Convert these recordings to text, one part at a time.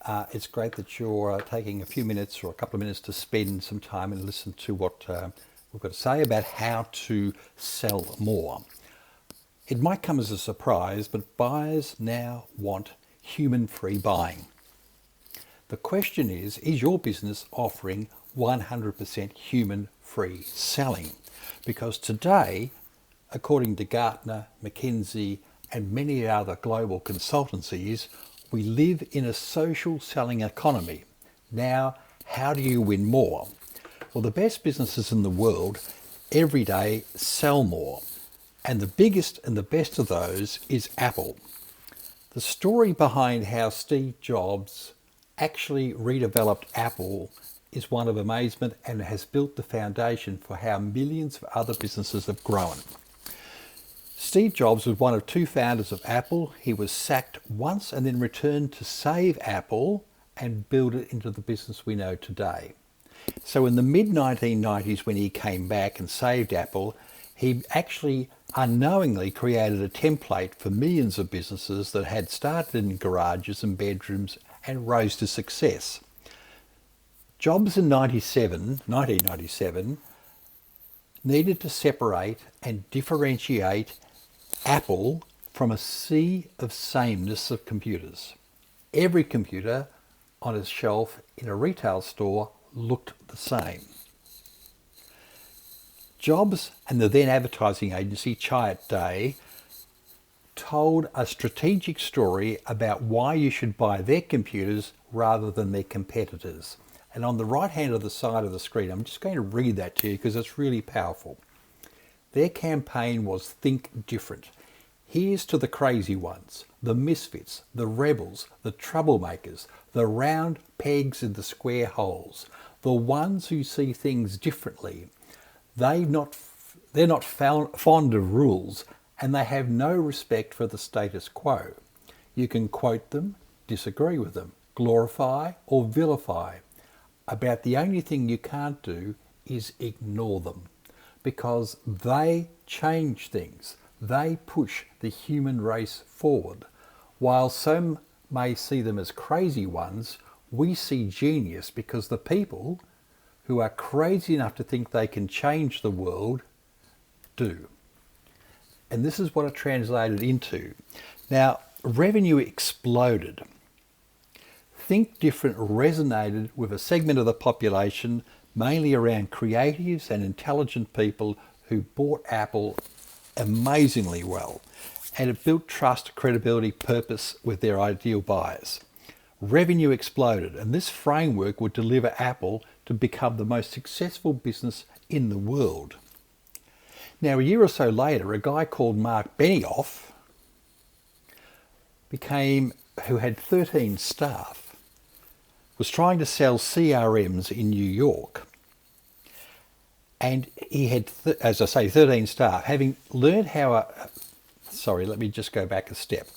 It's great that you're taking a few minutes or a couple of minutes to spend some time and listen to what we've got to say about how to sell more. It might come as a surprise, but buyers now want human-free buying. The question is your business offering 100% human-free selling? Because today, according to Gartner, McKinsey, and many other global consultancies, we live in a social selling economy. Now, how do you win more? Well, the best businesses in the world every day sell more. And the biggest and the best of those is Apple. The story behind how Steve Jobs actually redeveloped Apple is one of amazement and has built the foundation for how millions of other businesses have grown. Steve Jobs was one of two founders of Apple. He was sacked once and then returned to save Apple and build it into the business we know today. So in the mid-1990s, when he came back and saved Apple, he actually unknowingly created a template for millions of businesses that had started in garages and bedrooms and rose to success. Jobs in 1997 needed to separate and differentiate Apple from a sea of sameness of computers. Every computer on a shelf in a retail store looked the same. Jobs and the then advertising agency Chiat Day told a strategic story about why you should buy their computers rather than their competitors. And on the right hand of the side of the screen, I'm just going to read that to you because it's really powerful. Their campaign was Think Different. Here's to the crazy ones, the misfits, the rebels, the troublemakers, the round pegs in the square holes, the ones who see things differently. They're not fond of rules, and they have no respect for the status quo. You can quote them, disagree with them, glorify or vilify. About the only thing you can't do is ignore them, because they change things. They push the human race forward. While some may see them as crazy ones, we see genius because the people who are crazy enough to think they can change the world do. And this is what it translated into. Now, revenue exploded. Think Different resonated with a segment of the population, mainly around creatives and intelligent people who bought Apple amazingly well. And it built trust, credibility, purpose with their ideal buyers. Revenue exploded, and this framework would deliver Apple to become the most successful business in the world. Now, a year or so later, a guy called Mark Benioff who had 13 staff, was trying to sell CRMs in New York. And he had, as I say, 13 staff. Having learned how let me just go back a step.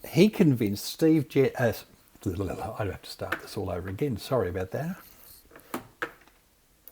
He convinced I have to start this all over again. Sorry about that.